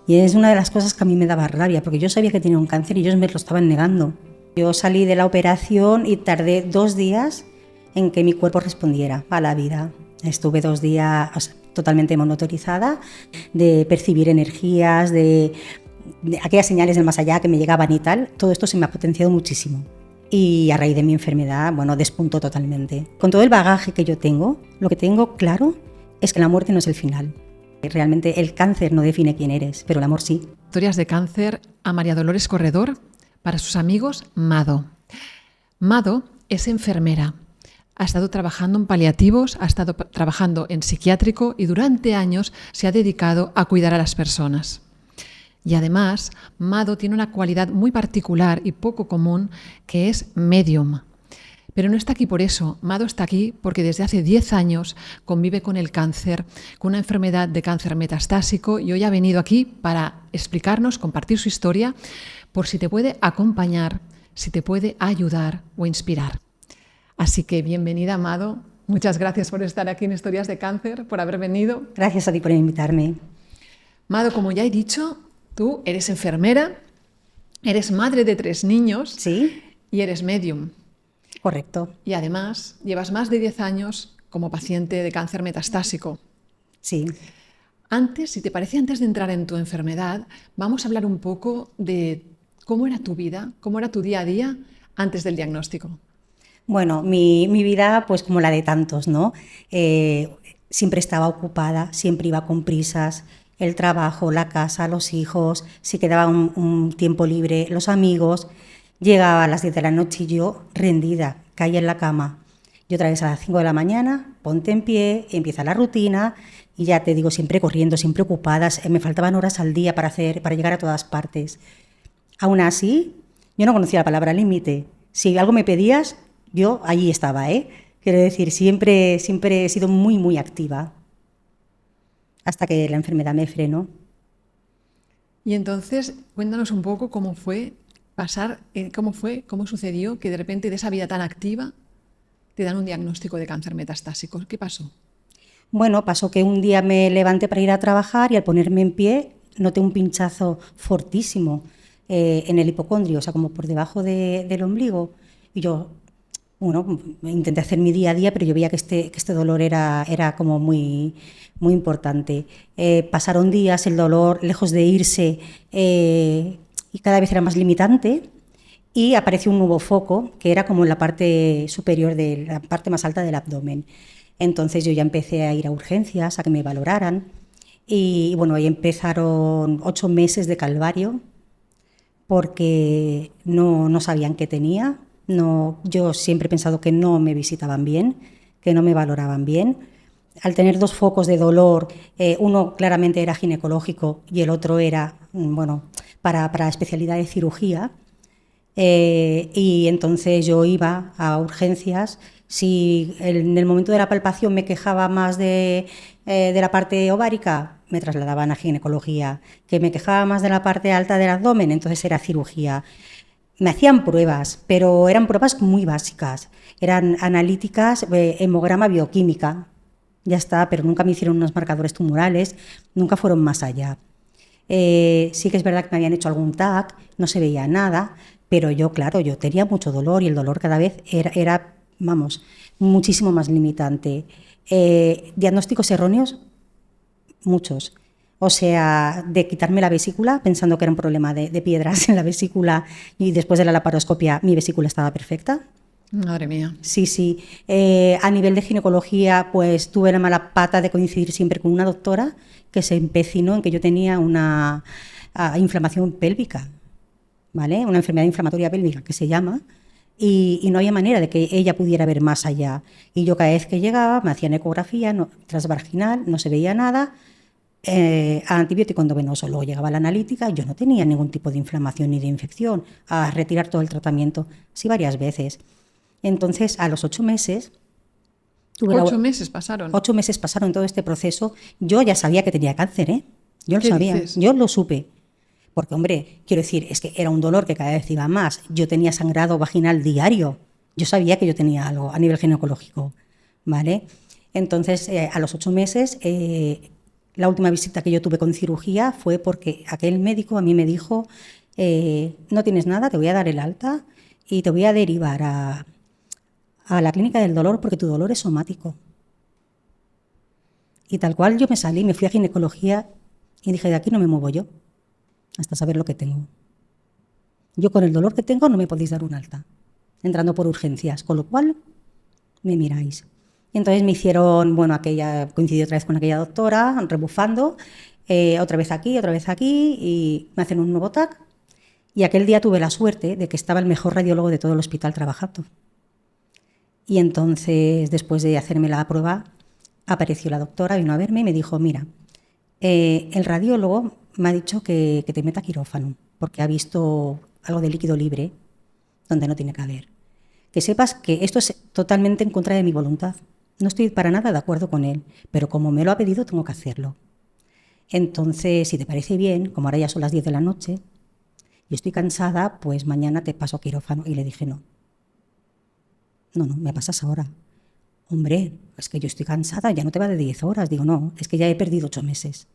Y es una de las cosas que a mí me daba rabia, porque yo sabía que tenía un cáncer y ellos me lo estaban negando. Yo salí de la operación y tardé 2 días en que mi cuerpo respondiera a la vida. Estuve 2 días, o sea, totalmente monitorizada, de percibir energías, de aquellas señales del más allá que me llegaban y tal. Todo esto se me ha potenciado muchísimo. Y a raíz de mi enfermedad, bueno, despuntó totalmente. Con todo el bagaje que yo tengo, lo que tengo claro es que la muerte no es el final. Realmente el cáncer no define quién eres, pero el amor sí. Historias de cáncer a María Dolores Corredor, para sus amigos Mado. Mado es enfermera. Ha estado trabajando en paliativos, ha estado trabajando en psiquiátrico y durante años se ha dedicado a cuidar a las personas. Y además, Mado tiene una cualidad muy particular y poco común, que es medium. Pero no está aquí por eso. Mado está aquí porque desde hace 10 años convive con el cáncer, con una enfermedad de cáncer metastásico, y hoy ha venido aquí para explicarnos, compartir su historia, por si te puede acompañar, si te puede ayudar o inspirar. Así que bienvenida, Mado. Muchas gracias por estar aquí en Historias de Cáncer, por haber venido. Gracias a ti por invitarme. Mado, como ya he dicho, tú eres enfermera, eres madre de 3 niños. ¿Sí? Y eres medium. Correcto. Y además llevas más de 10 años como paciente de cáncer metastásico. Sí. Antes, si te parece, antes de entrar en tu enfermedad, vamos a hablar un poco de cómo era tu vida, cómo era tu día a día antes del diagnóstico. Bueno, mi vida, pues como la de tantos, ¿no? Siempre estaba ocupada, siempre iba con prisas, el trabajo, la casa, los hijos, si quedaba un tiempo libre, los amigos. Llegaba a las 10 de la noche y yo rendida, caía en la cama. Y otra vez a las 5 de la mañana, ponte en pie, empieza la rutina y ya te digo, siempre corriendo, siempre ocupadas. Me faltaban horas al día para llegar a todas partes. Aún así, yo no conocía la palabra límite. Si algo me pedías, yo allí estaba, ¿eh? Quiero decir, siempre he sido muy, muy activa. Hasta que la enfermedad me frenó. Y entonces, cuéntanos un poco cómo fue cómo sucedió que de repente de esa vida tan activa te dan un diagnóstico de cáncer metastásico. ¿Qué pasó? Bueno, pasó que un día me levanté para ir a trabajar y al ponerme en pie noté un pinchazo fortísimo en el hipocondrio, o sea, como por debajo del ombligo. Y yo, bueno, intenté hacer mi día a día, pero yo veía que este dolor era como muy, muy importante. Pasaron días, el dolor, lejos de irse, y cada vez era más limitante, y apareció un nuevo foco que era como en la parte superior, de la parte más alta del abdomen. Entonces yo ya empecé a ir a urgencias, a que me valoraran, y bueno, ahí empezaron 8 meses de calvario porque no sabían qué tenía. No, yo siempre he pensado que no me visitaban bien, que no me valoraban bien. Al tener 2 focos de dolor, uno claramente era ginecológico y el otro era, bueno, para especialidad de cirugía, y entonces yo iba a urgencias. Si en el momento de la palpación me quejaba más de la parte ovárica, me trasladaban a ginecología. Que me quejaba más de la parte alta del abdomen, entonces era cirugía. Me hacían pruebas, pero eran pruebas muy básicas. Eran analíticas, hemograma, bioquímica. Ya está, pero nunca me hicieron unos marcadores tumorales, nunca fueron más allá. Sí que es verdad que me habían hecho algún TAC, no se veía nada, pero yo, claro, yo tenía mucho dolor y el dolor cada vez era vamos, muchísimo más limitante. Diagnósticos erróneos, muchos. O sea, de quitarme la vesícula pensando que era un problema de piedras en la vesícula, y después de la laparoscopia mi vesícula estaba perfecta. Madre mía. Sí, sí. A nivel de ginecología, pues tuve la mala pata de coincidir siempre con una doctora que se empecinó en que yo tenía una inflamación pélvica, ¿vale? Una enfermedad inflamatoria pélvica que se llama, y no había manera de que ella pudiera ver más allá. Y yo cada vez que llegaba me hacían ecografía transvaginal, no se veía nada, antibiótico endovenoso. Luego llegaba la analítica, yo no tenía ningún tipo de inflamación ni de infección, a retirar todo el tratamiento, sí, varias veces. Entonces, a los 8 meses... 8 meses pasaron. 8 meses pasaron todo este proceso. Yo ya sabía que tenía cáncer, ¿eh? Yo lo sabía, dices? yo lo supe. Porque, hombre, quiero decir, es que era un dolor que cada vez iba más. Yo tenía sangrado vaginal diario. Yo sabía que yo tenía algo a nivel ginecológico, ¿vale? Entonces, a los 8 meses, la última visita que yo tuve con cirugía fue porque aquel médico a mí me dijo, no tienes nada, te voy a dar el alta y te voy a derivar a la clínica del dolor porque tu dolor es somático. Y tal cual yo me salí, me fui a ginecología y dije, de aquí no me muevo yo, hasta saber lo que tengo. Yo con el dolor que tengo no me podéis dar un alta, entrando por urgencias, con lo cual me miráis. Y entonces me hicieron, bueno, coincidí otra vez con aquella doctora, rebufando, otra vez aquí, y me hacen un nuevo TAC. Y aquel día tuve la suerte de que estaba el mejor radiólogo de todo el hospital trabajando. Y entonces, después de hacerme la prueba, apareció la doctora, vino a verme y me dijo, mira, el radiólogo me ha dicho que te meta quirófano, porque ha visto algo de líquido libre donde no tiene que haber. Que sepas que esto es totalmente en contra de mi voluntad. No estoy para nada de acuerdo con él, pero como me lo ha pedido, tengo que hacerlo. Entonces, si te parece bien, como ahora ya son las 10 de la noche, y estoy cansada, pues mañana te paso a quirófano. Y le dije, no, me pasas ahora. Hombre, es que yo estoy cansada, ya no te va de 10 horas. Digo, no, es que ya he perdido 8 meses.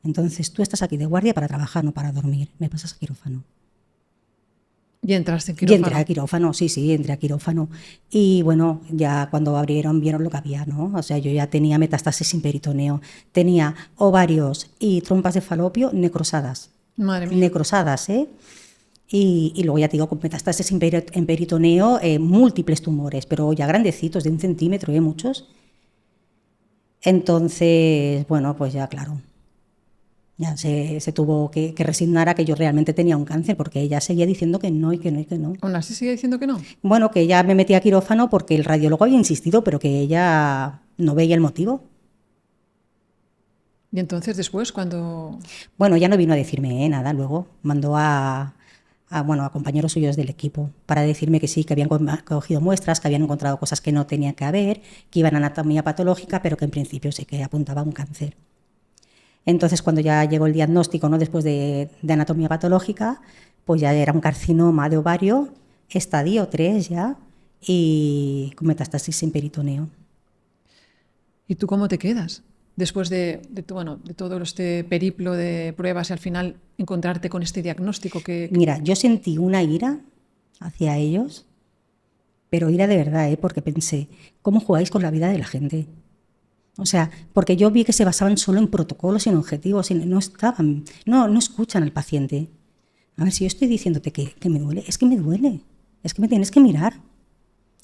Entonces, tú estás aquí de guardia para trabajar, no para dormir. Me pasas a quirófano. ¿Y entraste en quirófano? Y entré a quirófano, sí, entré a quirófano. Y bueno, ya cuando abrieron, vieron lo que había, ¿no? O sea, yo ya tenía metástasis sin peritoneo, tenía ovarios y trompas de falopio necrosadas. Madre mía. Necrosadas, ¿eh? Y luego ya te digo, con metástasis en peritoneo, múltiples tumores, pero ya grandecitos, de 1 centímetro, muchos. Entonces, bueno, pues ya, claro. Ya se tuvo que resignar a que yo realmente tenía un cáncer, porque ella seguía diciendo que no y que no y que no. ¿Aún así sigue diciendo que no? Bueno, que ella me metía a quirófano porque el radiólogo había insistido, pero que ella no veía el motivo. Y entonces después, cuando... Bueno, ya no vino a decirme nada, luego mandó a compañeros suyos del equipo para decirme que sí, que habían cogido muestras, que habían encontrado cosas que no tenía que haber, que iban a anatomía patológica, pero que en principio sí que apuntaba a un cáncer. Entonces, cuando ya llegó el diagnóstico, ¿no?, después de anatomía patológica, pues ya era un carcinoma de ovario, estadio 3 ya, y con metástasis en peritoneo. ¿Y tú cómo te quedas? Después de todo este periplo de pruebas y al final encontrarte con este diagnóstico que... Mira, yo sentí una ira hacia ellos, pero ira de verdad, porque pensé, ¿cómo jugáis con la vida de la gente? O sea, porque yo vi que se basaban solo en protocolos y en objetivos, y no escuchan al paciente. A ver, si yo estoy diciéndote que me duele, es que me duele, es que me tienes que mirar,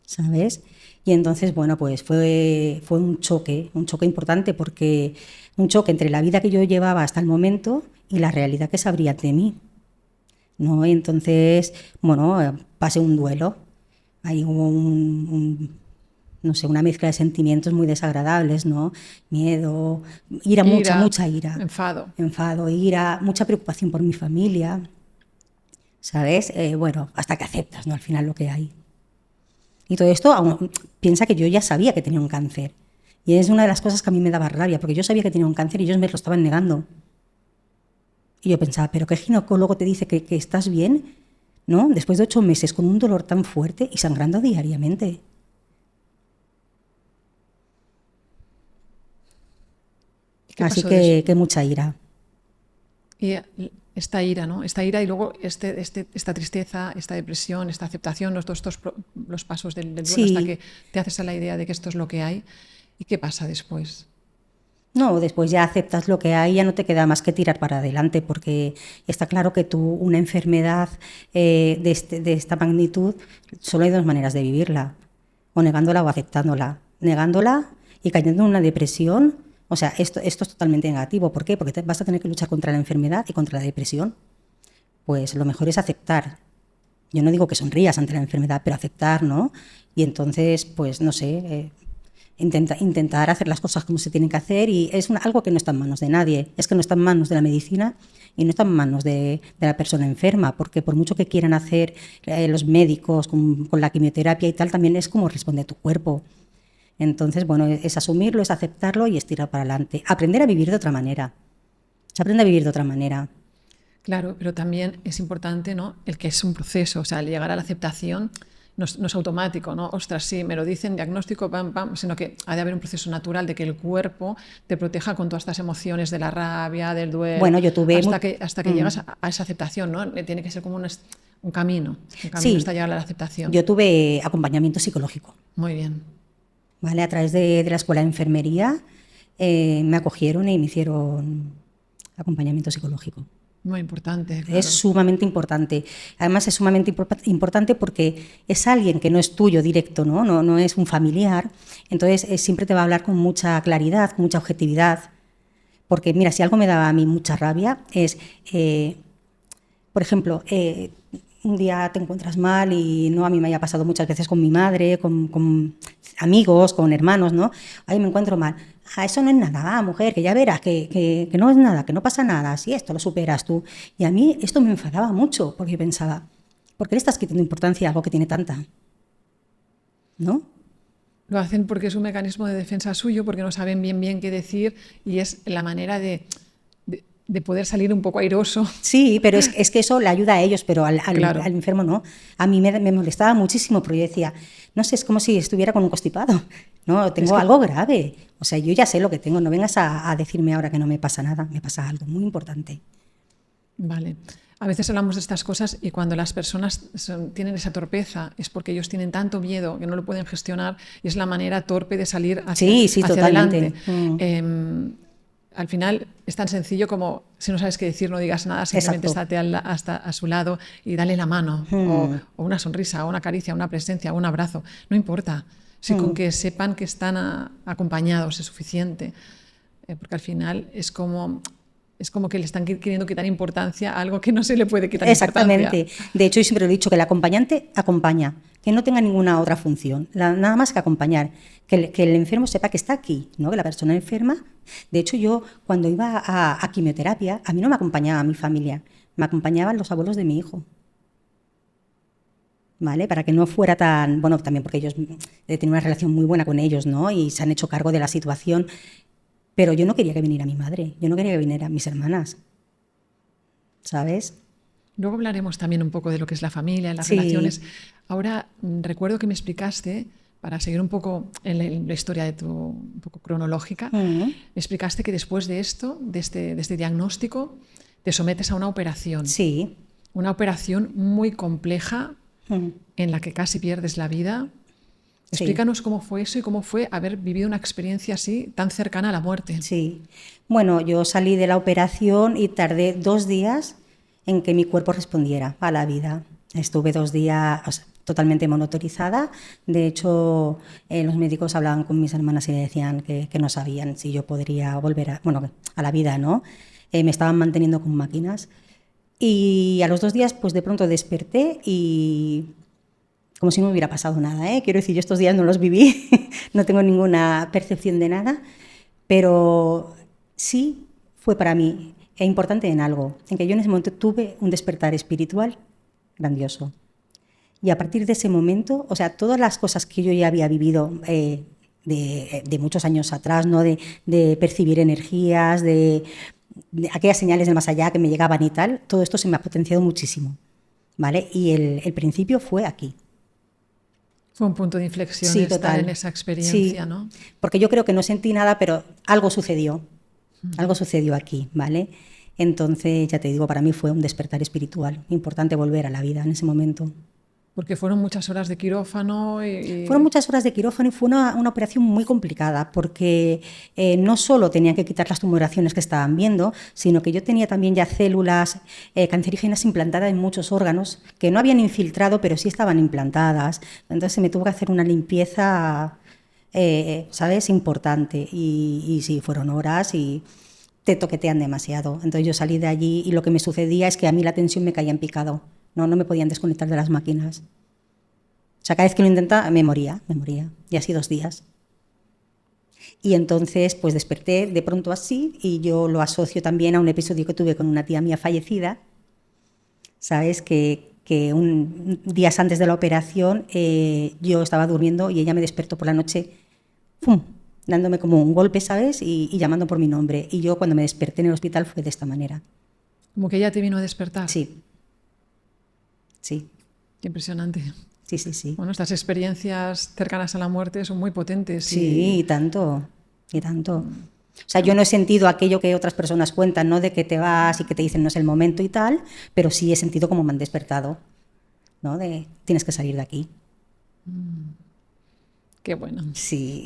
¿sabes? Y entonces, bueno, pues fue un choque importante, porque un choque entre la vida que yo llevaba hasta el momento y la realidad que se abría ante mí, ¿no? Y entonces, bueno, pasé un duelo, ahí hubo no sé, una mezcla de sentimientos muy desagradables, ¿no? Miedo, ira, mucha ira. Enfado, ira, mucha preocupación por mi familia, ¿sabes? Bueno, hasta que aceptas, ¿no?, al final lo que hay. Y todo esto, piensa que yo ya sabía que tenía un cáncer. Y es una de las cosas que a mí me daba rabia, porque yo sabía que tenía un cáncer y ellos me lo estaban negando. Y yo pensaba, ¿pero qué ginecólogo te dice que estás bien, ¿no?, después de 8 meses con un dolor tan fuerte y sangrando diariamente? Así que mucha ira. Y esta ira, ¿no? Esta ira y luego esta tristeza, esta depresión, esta aceptación, los pasos del duelo, sí, hasta que te haces a la idea de que esto es lo que hay. ¿Y qué pasa después? No, después ya aceptas lo que hay, ya no te queda más que tirar para adelante, porque está claro que una enfermedad de esta magnitud, solo hay 2 maneras de vivirla, o negándola o aceptándola. Negándola y cayendo en una depresión. O sea, esto es totalmente negativo. ¿Por qué? Porque vas a tener que luchar contra la enfermedad y contra la depresión. Pues lo mejor es aceptar. Yo no digo que sonrías ante la enfermedad, pero aceptar, ¿no? Y entonces, pues no sé, intentar hacer las cosas como se tienen que hacer, y es algo que no está en manos de nadie. Es que no está en manos de la medicina y no está en manos de la persona enferma, porque por mucho que quieran hacer los médicos con la quimioterapia y tal, también es como responde tu cuerpo. Entonces, bueno, es asumirlo, es aceptarlo y es tirar para adelante. Aprender a vivir de otra manera. Se aprende a vivir de otra manera. Claro, pero también es importante, ¿no?, el que es un proceso, o sea, el llegar a la aceptación no es automático, ¿no? Ostras, sí, me lo dicen, diagnóstico, pam, pam, sino que ha de haber un proceso natural de que el cuerpo te proteja con todas estas emociones de la rabia, del duelo, Bueno, yo tuve... hasta que llegas a esa aceptación, ¿no? Tiene que ser como un camino Sí, hasta llegar a la aceptación. yo tuve acompañamiento psicológico. Muy bien. ¿Vale? A través de la escuela de enfermería me acogieron y me hicieron acompañamiento psicológico. Muy importante. Claro. Es sumamente importante. Además, es sumamente importante porque es alguien que no es tuyo directo, ¿no? No es un familiar. Entonces, siempre te va a hablar con mucha claridad, con mucha objetividad. Porque, mira, si algo me daba a mí mucha rabia es, por ejemplo, un día te encuentras mal y no, a mí me haya pasado muchas veces con mi madre, con amigos, con hermanos, ¿no? Ahí me encuentro mal. Eso no es nada, mujer, que ya verás, que no es nada, que no pasa nada, si esto lo superas tú. Y a mí esto me enfadaba mucho, porque pensaba, ¿por qué le estás quitando importancia a algo que tiene tanta? ¿No? Lo hacen porque es un mecanismo de defensa suyo, porque no saben bien qué decir y es la manera de poder salir un poco airoso. Sí, pero es que eso le ayuda a ellos, pero Claro. al enfermo no. A mí me molestaba muchísimo, porque yo decía, no sé, es como si estuviera con un constipado. No, tengo algo grave. O sea, yo ya sé lo que tengo, no vengas a decirme ahora que no me pasa nada, me pasa algo muy importante. Vale. A veces hablamos de estas cosas y cuando las personas tienen esa torpeza es porque ellos tienen tanto miedo que no lo pueden gestionar y es la manera torpe de salir hacia totalmente. adelante. Al final es tan sencillo como si no sabes qué decir, no digas nada, simplemente estate hasta a su lado y dale la mano o una sonrisa, o una caricia, una presencia, o un abrazo. No importa. Si con que sepan que están acompañados es suficiente. Porque al final es como que le están queriendo quitar importancia a algo que no se le puede quitar importancia. Exactamente. De hecho, yo siempre he dicho que el acompañante acompaña, que no tenga ninguna otra función, nada más que acompañar, que el enfermo sepa que está aquí, ¿no? Que la persona enferma. De hecho, yo cuando iba a quimioterapia, a mí no me acompañaba mi familia, me acompañaban los abuelos de mi hijo. ¿Vale? Para que no fuera tan... Bueno, también porque ellos tienen una relación muy buena con ellos, ¿no? Y se han hecho cargo de la situación. Pero yo no quería que viniera mi madre, yo no quería que vinieran mis hermanas, ¿sabes? Luego hablaremos también un poco de lo que es la familia, las relaciones. Ahora recuerdo que me explicaste, para seguir un poco en la historia de un poco cronológica, me explicaste que después de esto, de este diagnóstico, te sometes a una operación. Sí. Una operación muy compleja en la que casi pierdes la vida. Explícanos cómo fue eso y cómo fue haber vivido una experiencia así tan cercana a la muerte. Sí. Bueno, yo salí de la operación y tardé 2 días en que mi cuerpo respondiera a la vida. Estuve 2 días totalmente monitorizada. De hecho, los médicos hablaban con mis hermanas y decían que no sabían si yo podría volver a la vida, ¿no? Me estaban manteniendo con máquinas. Y a los 2 días, pues de pronto desperté y... como si no me hubiera pasado nada, ¿eh? Quiero decir, yo estos días no los viví, no tengo ninguna percepción de nada, pero sí fue para mí importante en algo, en que yo en ese momento tuve un despertar espiritual grandioso. Y a partir de ese momento, o sea, todas las cosas que yo ya había vivido de muchos años atrás, ¿no? De percibir energías, de aquellas señales del más allá que me llegaban y tal, todo esto se me ha potenciado muchísimo, ¿vale? Y el principio fue aquí. Fue un punto de inflexión estar en esa experiencia, ¿no? Porque yo creo que no sentí nada, pero algo sucedió. Algo sucedió aquí, ¿vale? Entonces, ya te digo, para mí fue un despertar espiritual. Importante volver a la vida en ese momento. Porque fueron muchas horas de quirófano. Fueron muchas horas de quirófano y fue una operación muy complicada porque no solo tenían que quitar las tumoraciones que estaban viendo, sino que yo tenía también ya células cancerígenas implantadas en muchos órganos que no habían infiltrado, pero sí estaban implantadas. Entonces se me tuvo que hacer una limpieza, ¿sabes?, importante. Y sí, fueron horas y te toquetean demasiado. Entonces yo salí de allí y lo que me sucedía es que a mí la tensión me caía en picado. No me podían desconectar de las máquinas. O sea, cada vez que lo intentaba me moría. Y así 2 días. Y entonces pues desperté de pronto así y yo lo asocio también a un episodio que tuve con una tía mía fallecida. ¿Sabes? Que días antes de la operación yo estaba durmiendo y ella me despertó por la noche, ¡pum!, dándome como un golpe, ¿sabes? Y llamando por mi nombre. Y yo cuando me desperté en el hospital fue de esta manera. Como que ella te vino a despertar. Sí. Sí. Qué impresionante. sí, sí, sí. Bueno, estas experiencias cercanas a la muerte son muy potentes. Sí, y tanto, y tanto. O sea, yo no he sentido aquello que otras personas cuentan, ¿no? De que te vas y que te dicen no es el momento y tal, pero sí he sentido como me han despertado, ¿no? De tienes que salir de aquí. Qué bueno. Sí.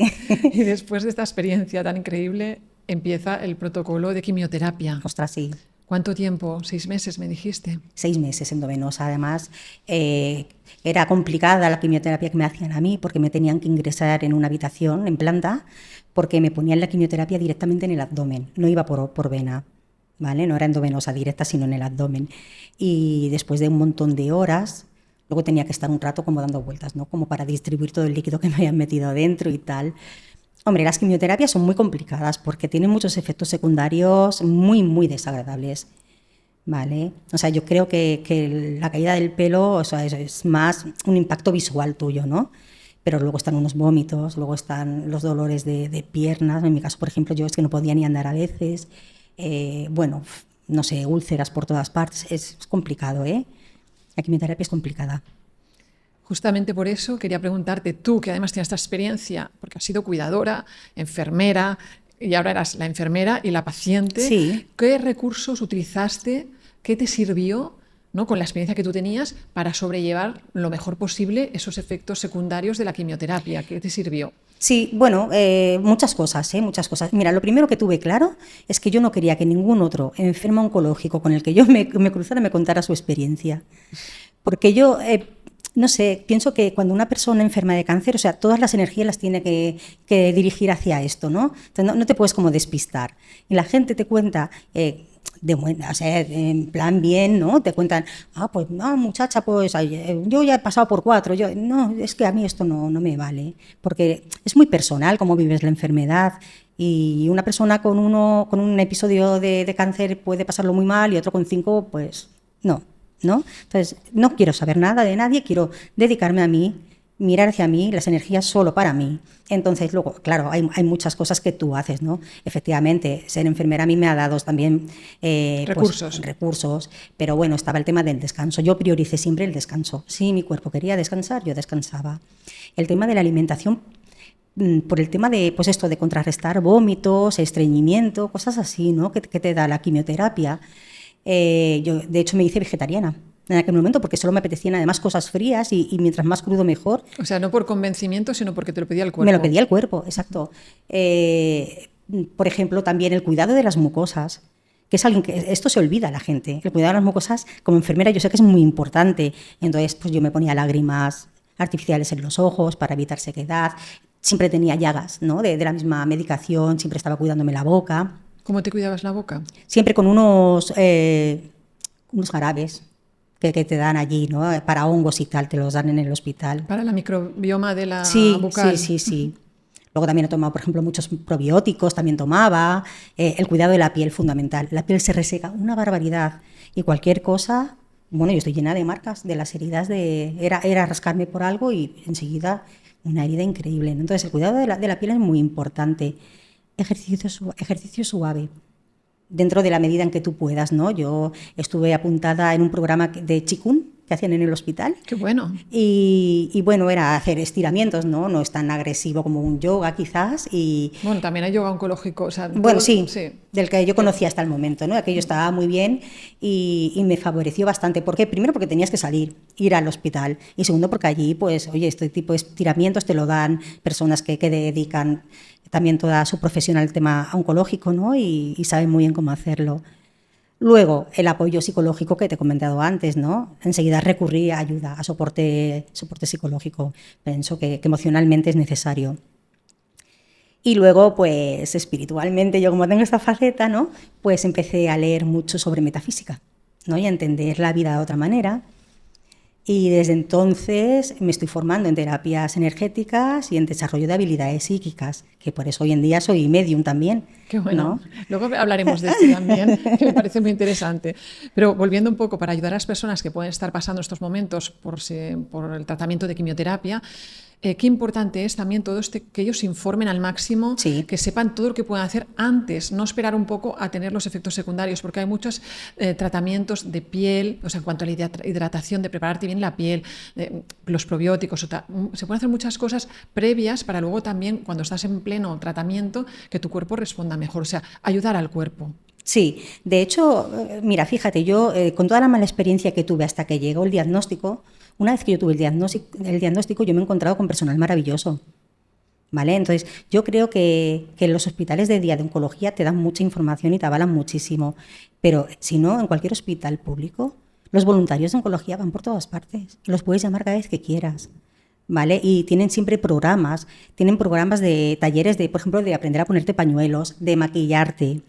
Y después de esta experiencia tan increíble, empieza el protocolo de quimioterapia. Ostras, sí. ¿Cuánto tiempo? 6 meses, me dijiste. 6 meses endovenosa. Además, era complicada la quimioterapia que me hacían a mí porque me tenían que ingresar en una habitación en planta porque me ponían la quimioterapia directamente en el abdomen, no iba por vena, ¿vale? No era endovenosa directa, sino en el abdomen. Y después de un montón de horas, luego tenía que estar un rato como dando vueltas, ¿no? Como para distribuir todo el líquido que me habían metido dentro y tal. Hombre, las quimioterapias son muy complicadas porque tienen muchos efectos secundarios muy, muy desagradables. Vale, o sea, yo creo que la caída del pelo, o sea, es más un impacto visual tuyo, ¿no? Pero luego están unos vómitos, luego están los dolores de piernas. En mi caso, por ejemplo, yo es que no podía ni andar a veces. Bueno, no sé, úlceras por todas partes. Es complicado, ¿eh? La quimioterapia es complicada. Justamente por eso quería preguntarte, tú que además tienes esta experiencia, porque has sido cuidadora, enfermera, y ahora eras la enfermera y la paciente, Sí. ¿qué recursos utilizaste? ¿Qué te sirvió, ¿no? Con la experiencia que tú tenías para sobrellevar lo mejor posible esos efectos secundarios de la quimioterapia? ¿Qué te sirvió? Sí, bueno, muchas cosas, muchas cosas. Mira, lo primero que tuve claro es que yo no quería que ningún otro enfermo oncológico con el que yo me cruzara me contara su experiencia. Porque yo, no sé, pienso que cuando una persona enferma de cáncer, o sea, todas las energías las tiene que dirigir hacia esto, ¿no? Entonces, no te puedes como despistar. Y la gente te cuenta... o sea, en plan bien, ¿no? Te cuentan, pues no, muchacha, pues yo ya he pasado por 4, no, es que a mí esto no me vale, porque es muy personal cómo vives la enfermedad y una persona con un episodio de cáncer puede pasarlo muy mal y otro con 5, pues no. Entonces, no quiero saber nada de nadie, quiero dedicarme a mí, mirar hacia mí, las energías solo para mí. Entonces, luego, claro, hay muchas cosas que tú haces, ¿no? Efectivamente, ser enfermera a mí me ha dado también recursos, pero bueno, estaba el tema del descanso. Yo prioricé siempre el descanso. Si mi cuerpo quería descansar, yo descansaba. El tema de la alimentación, por el tema de, pues esto, de contrarrestar vómitos, estreñimiento, cosas así, ¿no? Que te da la quimioterapia. Yo, de hecho, me hice vegetariana en aquel momento porque solo me apetecían además cosas frías y mientras más crudo mejor. O sea, no por convencimiento, sino porque te lo pedía el cuerpo. Me lo pedía el cuerpo, exacto. Por ejemplo, también el cuidado de las mucosas, que es alguien que esto se olvida a la gente. El cuidado de las mucosas, como enfermera, yo sé que es muy importante. Entonces, pues yo me ponía lágrimas artificiales en los ojos para evitar sequedad. Siempre tenía llagas, ¿no? De la misma medicación, siempre estaba cuidándome la boca. ¿Cómo te cuidabas la boca? Siempre con unos jarabes que te dan allí, ¿no? Para hongos y tal, te los dan en el hospital. Para la microbioma de la bucal. Sí. Luego también he tomado, por ejemplo, muchos probióticos, también tomaba. El cuidado de la piel, fundamental. La piel se reseca una barbaridad y cualquier cosa, bueno, yo estoy llena de marcas, de las heridas, era rascarme por algo y enseguida una herida increíble, ¿no? Entonces el cuidado de la piel es muy importante. Ejercicio suave, dentro de la medida en que tú puedas, ¿no? Yo estuve apuntada en un programa de Qigong que hacían en el hospital. ¡Qué bueno! Y bueno, era hacer estiramientos, ¿no? No es tan agresivo como un yoga, quizás. Bueno, también hay yoga oncológico. O sea, bueno, sí, del que yo conocía hasta el momento, ¿no? Aquello estaba muy bien y me favoreció bastante. ¿Por qué? Primero, porque tenías que ir al hospital. Y segundo, porque allí, pues, oye, este tipo de estiramientos te lo dan personas que dedican también toda su profesión al tema oncológico, ¿no? Y saben muy bien cómo hacerlo. Luego, el apoyo psicológico que te he comentado antes, ¿no? Enseguida recurrí a ayuda, a soporte psicológico. Pienso que emocionalmente es necesario. Y luego, pues espiritualmente, yo como tengo esta faceta, ¿no? Pues empecé a leer mucho sobre metafísica, ¿no? Y a entender la vida de otra manera. Y desde entonces me estoy formando en terapias energéticas y en desarrollo de habilidades psíquicas, que por eso hoy en ddia soy medium también. Qué bueno. ¿No? Luego hablaremos de esto también, que me parece muy interesante. Pero volviendo un poco, para ayudar a las personas que pueden estar pasando estos momentos por el tratamiento de quimioterapia, Qué importante es también todo que ellos se informen al máximo, Sí. que sepan todo lo que pueden hacer antes, no esperar un poco a tener los efectos secundarios, porque hay muchos tratamientos de piel, o sea, en cuanto a la hidratación, de prepararte bien la piel, los probióticos, se pueden hacer muchas cosas previas para luego también, cuando estás en pleno tratamiento, que tu cuerpo responda mejor, o sea, ayudar al cuerpo. Sí, de hecho, mira, fíjate, yo con toda la mala experiencia que tuve hasta que llegó el diagnóstico, una vez que yo tuve el diagnóstico yo me he encontrado con personal maravilloso, ¿vale? Entonces, yo creo que los hospitales de día de oncología te dan mucha información y te avalan muchísimo, pero si no, en cualquier hospital público, los voluntarios de oncología van por todas partes, los puedes llamar cada vez que quieras. ¿Vale? Y tienen siempre programas, tienen programas de talleres de, por ejemplo, de aprender a ponerte pañuelos, de maquillarte,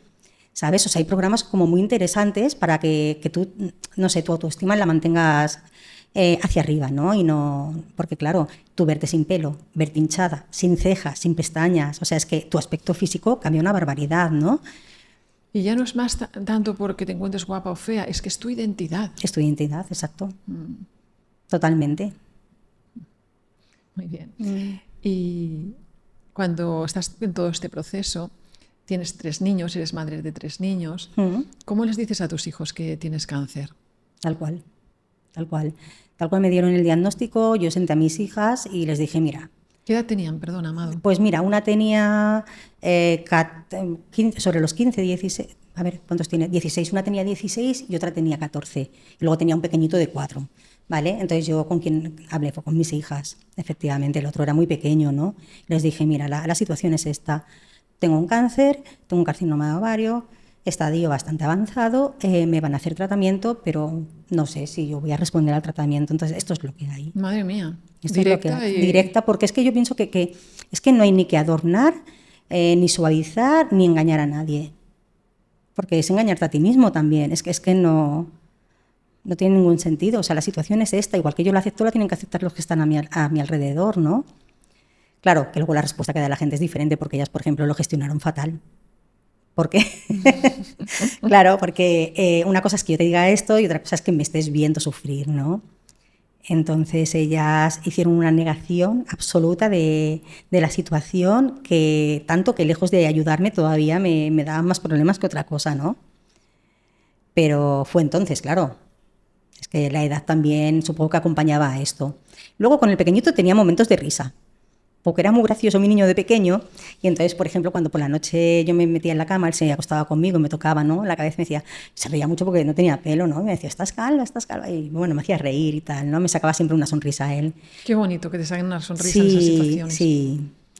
¿sabes? O sea, hay programas como muy interesantes para que tú, no sé, tu autoestima la mantengas hacia arriba, ¿no? Y no, porque claro, tú verte sin pelo, verte hinchada, sin cejas, sin pestañas, o sea, es que tu aspecto físico cambia una barbaridad, ¿no? Y ya no es más tanto porque te encuentres guapa o fea, es que es tu identidad. Es tu identidad, exacto. Totalmente. Muy bien. Y cuando estás en todo este proceso, tienes 3 niños, eres madre de 3 niños, ¿cómo les dices a tus hijos que tienes cáncer? Tal cual, tal cual. Tal cual me dieron el diagnóstico, yo senté a mis hijas y les dije, mira. ¿Qué edad tenían, perdón, Amado? Pues mira, una tenía sobre los 15, 16, a ver, ¿cuántos tiene? 16, una tenía 16 y otra tenía 14. Y luego tenía un pequeñito de 4. ¿Vale? Entonces yo con quien hablé fue con mis hijas, efectivamente, el otro era muy pequeño, ¿no? Les dije, mira, la situación es esta, tengo un cáncer, tengo un carcinoma de ovario, estadio bastante avanzado, me van a hacer tratamiento, pero no sé si yo voy a responder al tratamiento, entonces esto es lo que hay. Madre mía, esto directa, es lo que hay. Directa, porque es que yo pienso que es que no hay ni que adornar, ni suavizar, ni engañar a nadie, porque es engañarte a ti mismo también, es que no tiene ningún sentido. O sea, la situación es esta. Igual que yo la acepto, la tienen que aceptar los que están a mi alrededor, ¿no? Claro, que luego la respuesta que da la gente es diferente porque ellas, por ejemplo, lo gestionaron fatal. ¿Por qué? Claro, porque una cosa es que yo te diga esto y otra cosa es que me estés viendo sufrir, ¿no? Entonces ellas hicieron una negación absoluta de la situación, que tanto que lejos de ayudarme todavía me daban más problemas que otra cosa, ¿no? Pero fue entonces, claro. Es que la edad también supongo que acompañaba a esto. Luego con el pequeñito tenía momentos de risa, porque era muy gracioso mi niño de pequeño, y entonces, por ejemplo, cuando por la noche yo me metía en la cama, él se acostaba conmigo y me tocaba, ¿no?, la cabeza, me decía, se reía mucho porque no tenía pelo, ¿no? Y me decía, estás calva, y bueno, me hacía reír y tal, ¿no? Me sacaba siempre una sonrisa a él. Qué bonito que te saquen una sonrisa en esas situaciones.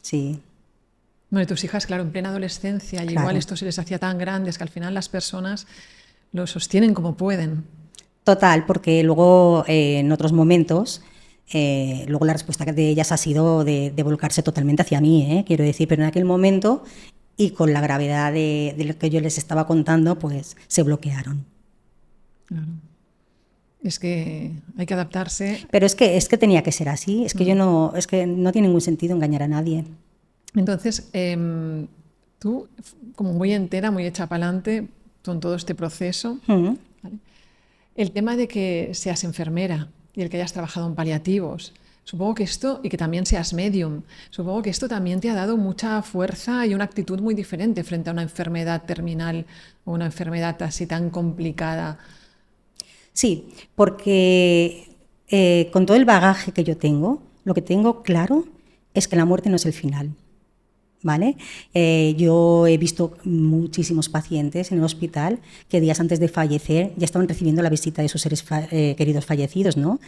Sí. Bueno, y tus hijas, claro, en plena adolescencia, y igual esto se les hacía tan grandes que al final las personas lo sostienen como pueden. Total, porque luego en otros momentos, luego la respuesta de ellas ha sido de volcarse totalmente hacia mí, quiero decir, pero en aquel momento y con la gravedad de lo que yo les estaba contando, pues se bloquearon. Claro. Es que hay que adaptarse. Pero es que tenía que ser así, es que es que no tiene ningún sentido engañar a nadie. Entonces, tú, como muy entera, muy hecha para adelante con todo este proceso, ¿vale? El tema de que seas enfermera y el que hayas trabajado en paliativos, supongo que esto, y que también seas medium, supongo que esto también te ha dado mucha fuerza y una actitud muy diferente frente a una enfermedad terminal o una enfermedad así tan complicada. Sí, porque con todo el bagaje que yo tengo, lo que tengo claro es que la muerte no es el final. ¿Vale? Yo he visto muchísimos pacientes en el hospital que días antes de fallecer ya estaban recibiendo la visita de sus seres queridos fallecidos, ¿no?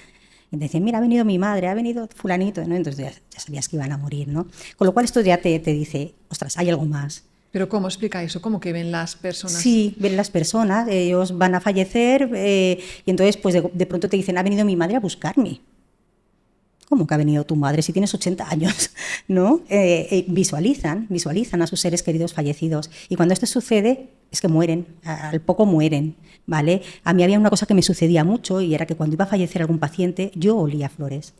Y decían, mira, ha venido mi madre, ha venido fulanito, ¿no? Entonces ya sabías que iban a morir, ¿no? Con lo cual esto ya te dice, ostras, hay algo más. ¿Pero cómo explica eso? ¿Cómo que ven las personas? Sí, ven las personas, ellos van a fallecer y entonces pues de pronto te dicen, ha venido mi madre a buscarme. ¿Cómo que ha venido tu madre si tienes 80 años? ¿No? Visualizan a sus seres queridos fallecidos. Y cuando esto sucede, es que mueren, al poco mueren, ¿vale? A mí había una cosa que me sucedía mucho y era que cuando iba a fallecer algún paciente, yo olía flores.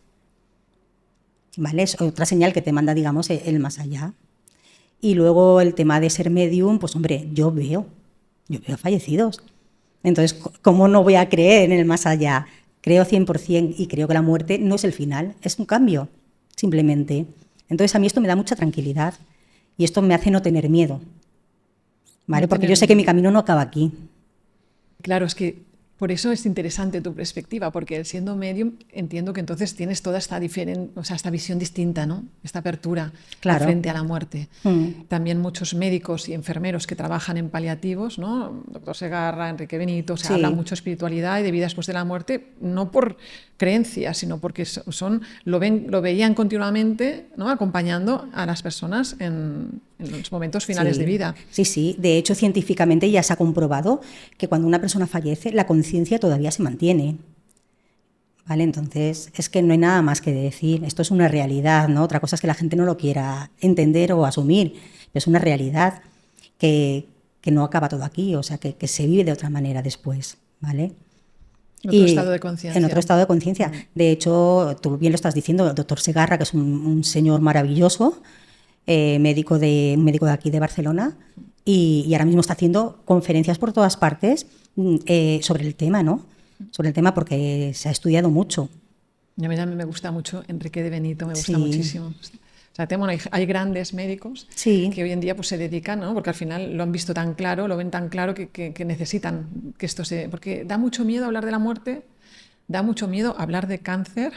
¿Vale? Es otra señal que te manda, digamos, el más allá. Y luego el tema de ser medium, pues hombre, yo veo fallecidos. Entonces, ¿cómo no voy a creer en el más allá? Creo 100% y creo que la muerte no es el final, es un cambio. simplemente. Entonces a mí esto me da mucha tranquilidad y esto me hace no tener miedo, ¿vale? Porque yo sé que mi camino no acaba aquí. Claro, es que por eso es interesante tu perspectiva, porque siendo medium entiendo que entonces tienes toda esta esta visión distinta, ¿no? Esta apertura frente a la muerte. También muchos médicos y enfermeros que trabajan en paliativos, ¿no? Doctor Segarra, Enrique Benito, se habla mucho de espiritualidad y de vida después de la muerte, no por creencias, sino porque lo veían continuamente, ¿no? Acompañando a las personas en los momentos finales de vida. Sí, sí. De hecho, científicamente ya se ha comprobado que cuando una persona fallece, la conciencia todavía se mantiene. ¿Vale? Entonces, es que no hay nada más que decir. Esto es una realidad, ¿no? Otra cosa es que la gente no lo quiera entender o asumir. Pero es una realidad que no acaba todo aquí, o sea, que se vive de otra manera después, ¿vale? En otro estado de conciencia. En otro estado de conciencia. De hecho, tú bien lo estás diciendo, el doctor Segarra, que es un señor maravilloso, médico de aquí de Barcelona, y ahora mismo está haciendo conferencias por todas partes sobre el tema, ¿no? Sobre el tema porque se ha estudiado mucho. Y a mí también me gusta mucho Enrique de Benito, me gusta muchísimo. O sea, hay grandes médicos que hoy en día pues, se dedican, ¿no? Porque al final lo han visto tan claro, lo ven tan claro que necesitan que esto se... Porque da mucho miedo hablar de la muerte, da mucho miedo hablar de cáncer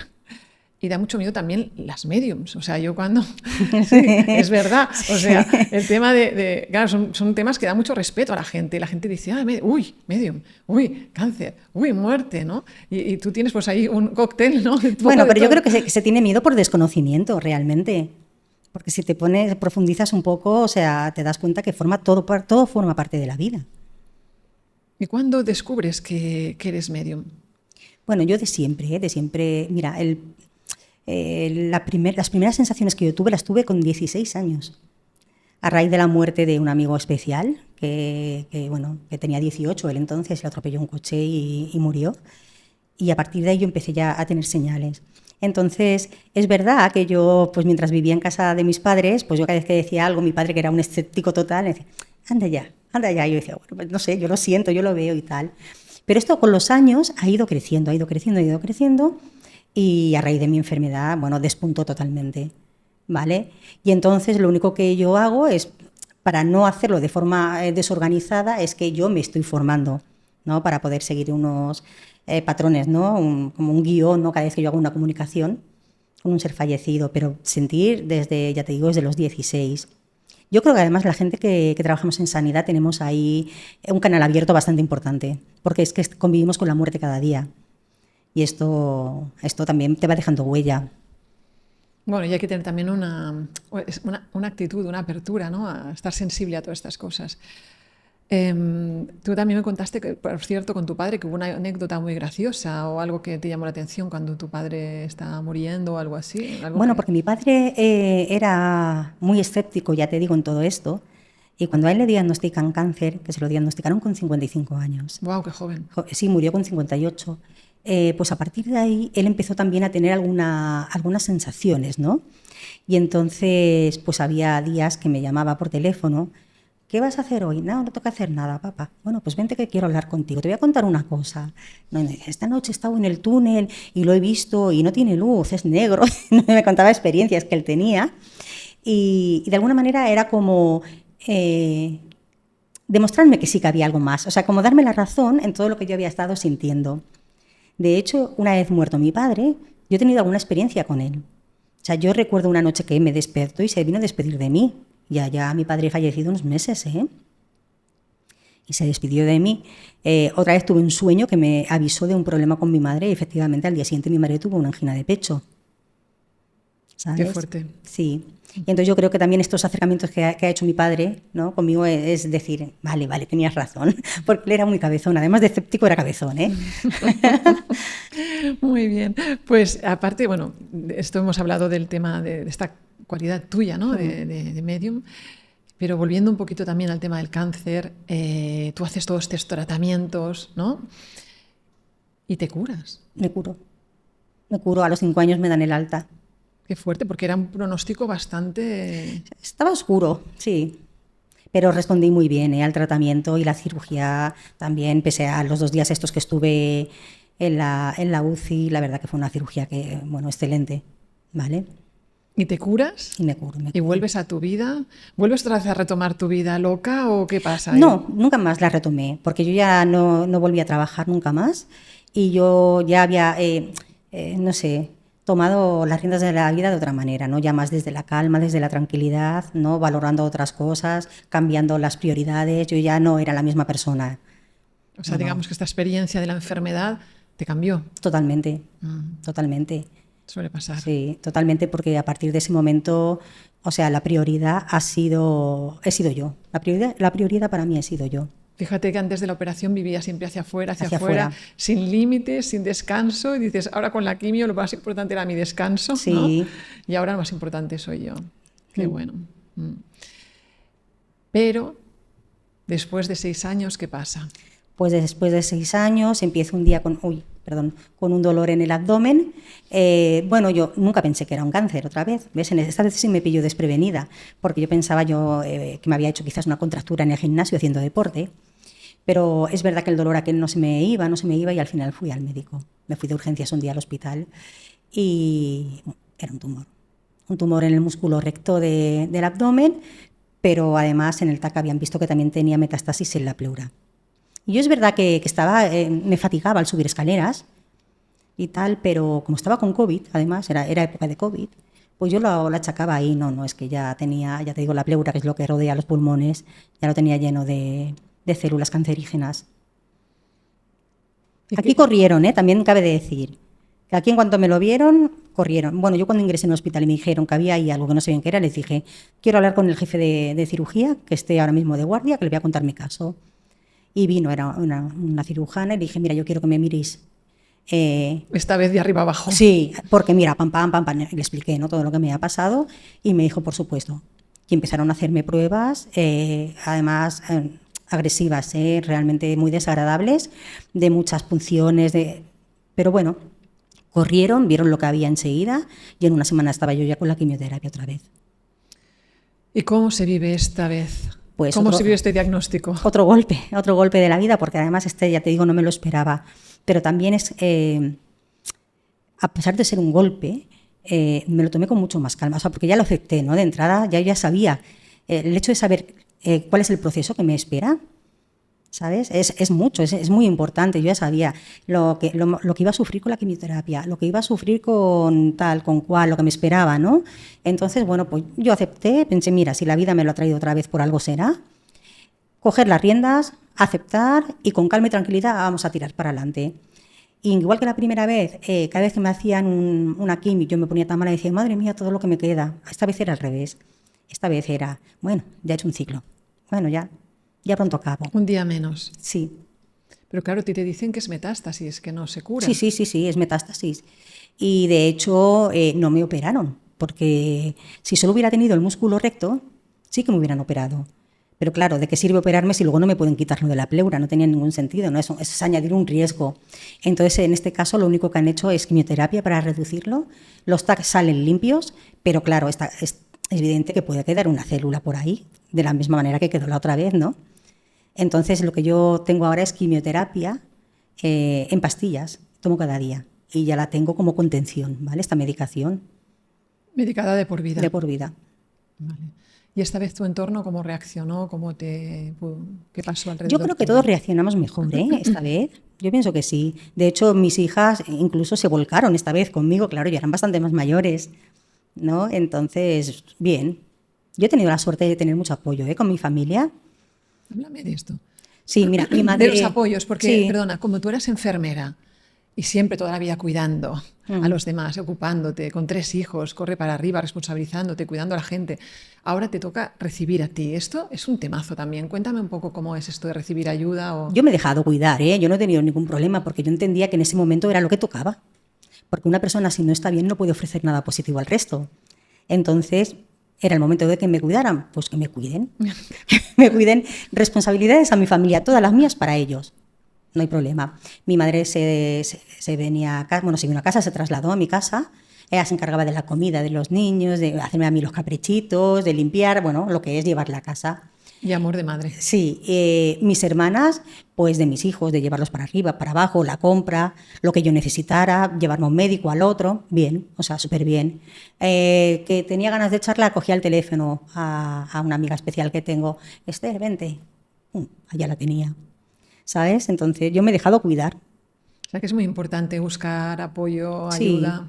y da mucho miedo también las mediums. O sea, yo cuando... Sí, es verdad. O sea, el tema de claro, son temas que dan mucho respeto a la gente. La gente dice, uy, medium, uy, cáncer, uy, muerte, ¿no? Y tú tienes pues ahí un cóctel, ¿no? Bueno, pero yo creo que se tiene miedo por desconocimiento, realmente. Porque si te profundizas un poco, o sea, te das cuenta que todo forma parte de la vida. ¿Y cuándo descubres que eres medium? Bueno, yo de siempre. Mira, las primeras sensaciones que yo tuve las tuve con 16 años. A raíz de la muerte de un amigo especial, que tenía 18 él entonces, le atropelló un coche y murió. Y a partir de ahí yo empecé ya a tener señales. Entonces, es verdad que yo, pues mientras vivía en casa de mis padres, pues yo cada vez que decía algo, mi padre, que era un escéptico total, me decía, anda ya. Y yo decía, bueno, pues no sé, yo lo siento, yo lo veo y tal. Pero esto con los años ha ido creciendo. Y a raíz de mi enfermedad, bueno, despuntó totalmente, ¿vale? Y entonces lo único que yo hago es, para no hacerlo de forma desorganizada, es que yo me estoy formando, ¿no? Para poder seguir unos patrones, ¿no? Como un guión, ¿no? Cada vez que yo hago una comunicación con un ser fallecido, pero sentir desde, ya te digo, desde los 16. Yo creo que además la gente que trabajamos en sanidad tenemos ahí un canal abierto bastante importante, porque es que convivimos con la muerte cada día. Y esto también te va dejando huella. Bueno, y hay que tener también una actitud, una apertura, ¿no? A estar sensible a todas estas cosas. Tú también me contaste, que, por cierto, con tu padre, que hubo una anécdota muy graciosa o algo que te llamó la atención cuando tu padre estaba muriendo o algo así. Porque mi padre era muy escéptico, ya te digo, en todo esto. Y cuando a él le diagnostican cáncer, que se lo diagnosticaron con 55 años. ¡Wow, qué joven! Sí, murió con 58. Pues a partir de ahí él empezó también a tener algunas sensaciones, ¿no? Y entonces pues había días que me llamaba por teléfono. ¿Qué vas a hacer hoy? No tengo que hacer nada, papá. Bueno, pues vente que quiero hablar contigo. Te voy a contar una cosa. No, esta noche he estado en el túnel y lo he visto y no tiene luz, es negro. Me contaba experiencias que él tenía. Y de alguna manera era como demostrarme que sí que había algo más. O sea, como darme la razón en todo lo que yo había estado sintiendo. De hecho, una vez muerto mi padre, yo he tenido alguna experiencia con él. O sea, yo recuerdo una noche que me despertó y se vino a despedir de mí. Ya mi padre fallecido unos meses, y se despidió de mí. Otra vez tuve un sueño que me avisó de un problema con mi madre y efectivamente al día siguiente mi madre tuvo una angina de pecho. ¿Sabes? Qué fuerte. Sí. Y entonces yo creo que también estos acercamientos que ha hecho mi padre, ¿no? Conmigo es decir, vale, tenías razón, porque él era muy cabezón, además de escéptico era cabezón, Muy bien. Pues aparte, bueno, esto hemos hablado del tema de esta cualidad tuya, ¿no? De medium, pero volviendo un poquito también al tema del cáncer, tú haces todos estos tratamientos, ¿no? Y te curas. Me curo, a los 5 años me dan el alta. Qué fuerte, porque era un pronóstico bastante... Estaba oscuro, sí, pero respondí muy bien al tratamiento y la cirugía también, pese a los 2 días estos que estuve en la UCI, la verdad que fue una cirugía que, bueno, excelente, ¿vale? ¿Y te curas? Y me curo. ¿Y vuelves a tu vida? ¿Vuelves otra vez a retomar tu vida loca o qué pasa ahí? No, nunca más la retomé, porque yo ya no volví a trabajar nunca más y yo ya había, no sé, tomado las riendas de la vida de otra manera, ¿no? Ya más desde la calma, desde la tranquilidad, ¿no? Valorando otras cosas, cambiando las prioridades. Yo ya no era la misma persona. O sea, digamos que esta experiencia de la enfermedad te cambió. Totalmente, totalmente. Suele pasar. Sí, totalmente, porque a partir de ese momento, o sea, la prioridad he sido yo. La prioridad para mí he sido yo. Fíjate que antes de la operación vivía siempre hacia afuera, sin límites, sin descanso, y dices, ahora con la quimio lo más importante era mi descanso, Sí. ¿no? Y ahora lo más importante soy yo. Qué bueno. Pero, después de 6 años, ¿qué pasa? Pues después de 6 años empiezo un día con un dolor en el abdomen. Bueno, yo nunca pensé que era un cáncer otra vez. ¿Ves? Esta vez sí me pilló desprevenida, porque yo pensaba que me había hecho quizás una contractura en el gimnasio haciendo deporte. Pero es verdad que el dolor aquel no se me iba y al final fui al médico. Me fui de urgencias un día al hospital y era un tumor. Un tumor en el músculo recto del abdomen, pero además en el TAC habían visto que también tenía metástasis en la pleura. Y yo es verdad que me fatigaba al subir escaleras y tal, pero como estaba con COVID, además, era época de COVID, pues yo lo achacaba ahí. No, es que ya tenía, ya te digo, la pleura, que es lo que rodea los pulmones, ya lo tenía lleno de células cancerígenas. Aquí corrieron, también cabe de decir, que aquí en cuanto me lo vieron, corrieron. Bueno, yo cuando ingresé en el hospital y me dijeron que había ahí algo que no sabían qué era, les dije, quiero hablar con el jefe de cirugía, que esté ahora mismo de guardia, que le voy a contar mi caso. Y vino, era una cirujana, y le dije, mira, yo quiero que me miréis. Esta vez de arriba abajo. Sí, porque mira, pam, le expliqué, ¿no?, todo lo que me había pasado, y me dijo, por supuesto. Y empezaron a hacerme pruebas, además agresivas, realmente muy desagradables, de muchas punciones, pero bueno, corrieron, vieron lo que había enseguida, y en una semana estaba yo ya con la quimioterapia otra vez. ¿Y cómo se vive esta vez? Pues ¿Cómo se vive este diagnóstico? Otro golpe de la vida, porque además ya te digo, no me lo esperaba. Pero también a pesar de ser un golpe, me lo tomé con mucho más calma, o sea, porque ya lo acepté, ¿no? De entrada ya sabía. El hecho de saber cuál es el proceso que me espera, ¿sabes? Es mucho, es muy importante. Yo ya sabía lo que iba a sufrir con la quimioterapia, lo que iba a sufrir con tal, con cual, lo que me esperaba, ¿no? Entonces, bueno, pues yo acepté, pensé, mira, si la vida me lo ha traído otra vez, por algo será. Coger las riendas, aceptar y con calma y tranquilidad vamos a tirar para adelante. Y igual que la primera vez, cada vez que me hacían una quimio, yo me ponía tan mala y decía, madre mía, todo lo que me queda. Esta vez era al revés. Esta vez era, bueno, ya he hecho un ciclo. Bueno, ya pronto acabo. Un día menos. Sí. Pero claro, te dicen que es metástasis, que no se cura. Sí, es metástasis. Y de hecho no me operaron, porque si solo hubiera tenido el músculo recto, sí que me hubieran operado. Pero claro, ¿de qué sirve operarme si luego no me pueden quitarlo de la pleura? No tenía ningún sentido, ¿no? Eso es añadir un riesgo. Entonces, en este caso, lo único que han hecho es quimioterapia para reducirlo. Los TAC salen limpios, pero claro, es evidente que puede quedar una célula por ahí, de la misma manera que quedó la otra vez, ¿no? Entonces, lo que yo tengo ahora es quimioterapia en pastillas, tomo cada día. Y ya la tengo como contención, ¿vale? Esta medicación. Medicada de por vida. De por vida. Vale. ¿Y esta vez tu entorno cómo reaccionó? ¿Qué pasó alrededor? Yo creo que todos reaccionamos mejor, esta vez. Yo pienso que sí. De hecho, mis hijas incluso se volcaron esta vez conmigo. Claro, ya eran bastante más mayores, ¿no? Entonces, bien. Yo he tenido la suerte de tener mucho apoyo, con mi familia. Háblame de esto. Sí, mira, mi madre... De los apoyos, porque, perdona, como tú eras enfermera y siempre toda la vida cuidando a los demás, ocupándote, con 3 hijos, corre para arriba, responsabilizándote, cuidando a la gente, ahora te toca recibir a ti. Esto es un temazo también. Cuéntame un poco cómo es esto de recibir ayuda. Yo me he dejado cuidar, yo no he tenido ningún problema, porque yo entendía que en ese momento era lo que tocaba. Porque una persona, si no está bien, no puede ofrecer nada positivo al resto. Entonces, era el momento de que me cuidaran, pues que me cuiden. Me cuiden. Responsabilidades a mi familia, todas las mías para ellos. No hay problema. Mi madre se venía a casa, se vino a casa, se trasladó a mi casa. Ella se encargaba de la comida de los niños, de hacerme a mí los caprichitos, de limpiar, lo que es llevar la casa. Y amor de madre. Sí, mis hermanas, pues de mis hijos, de llevarlos para arriba, para abajo, la compra, lo que yo necesitara, llevarme a un médico, al otro, bien, o sea, súper bien. Que tenía ganas de charlar, cogía el teléfono a una amiga especial que tengo, Esther, vente, allá la tenía, ¿sabes? Entonces yo me he dejado cuidar. O sea que es muy importante buscar apoyo, Sí, ayuda.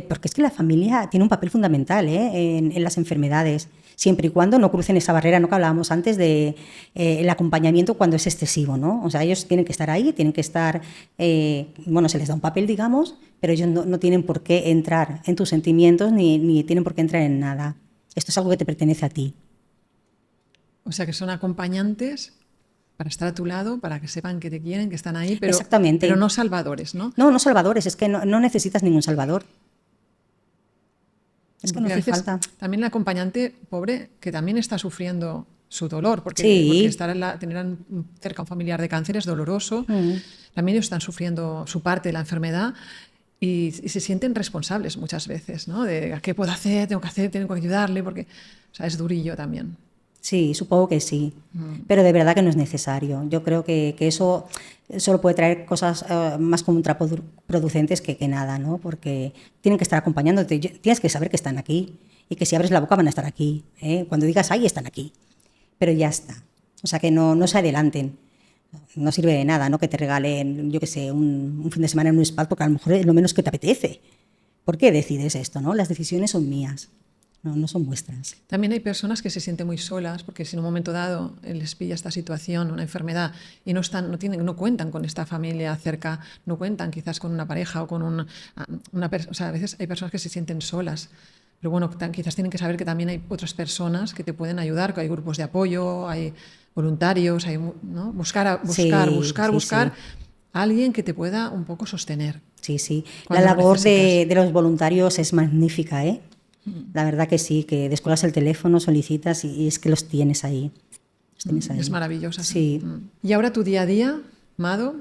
porque es que la familia tiene un papel fundamental en las enfermedades, siempre y cuando no crucen esa barrera, ¿no? Que hablábamos antes de el acompañamiento cuando es excesivo, ¿no? O sea, ellos tienen que estar ahí, tienen que estar, bueno, se les da un papel, digamos, pero ellos no tienen por qué entrar en tus sentimientos ni tienen por qué entrar en nada. Esto es algo que te pertenece a ti. O sea que son acompañantes para estar a tu lado, para que sepan que te quieren, que están ahí, Exactamente. pero no salvadores, ¿no? No salvadores, es que no necesitas ningún salvador. Es que no Porque a hace veces falta. también el acompañante pobre que también está sufriendo su dolor, porque Sí. estar tener cerca a un familiar de cáncer es doloroso. También ellos están sufriendo su parte de la enfermedad y se sienten responsables muchas veces, ¿no? De qué puedo hacer, tengo que ayudarle, porque o sea, es durillo también. Sí, supongo que sí, pero de verdad que no es necesario. Yo creo que eso solo puede traer cosas más contraproducentes que nada, ¿no? Porque tienen que estar acompañándote, tienes que saber que están aquí y que si abres la boca van a estar aquí, ¿eh? Cuando digas ahí están aquí, pero ya está. O sea que no se adelanten, no sirve de nada, ¿no? Que te regalen, yo qué sé, un fin de semana en un spa porque a lo mejor es lo menos que te apetece. ¿Por qué decides esto, no? Las decisiones son mías. No son vuestras. También hay personas que se sienten muy solas porque si en un momento dado les pilla esta situación, una enfermedad, y no cuentan con esta familia cerca, no cuentan quizás con una pareja o con o sea, a veces hay personas que se sienten solas. Pero bueno, quizás tienen que saber que también hay otras personas que te pueden ayudar, que hay grupos de apoyo, hay voluntarios, ¿no? Buscar Sí. A alguien que te pueda un poco sostener. Sí. La Cuando lo labor de necesitas. los voluntarios es magnífica, ¿eh? La verdad que sí, que descuelgas el teléfono, solicitas y es que los tienes ahí. Es maravillosa. Sí. Y ahora tu día a día, Mado,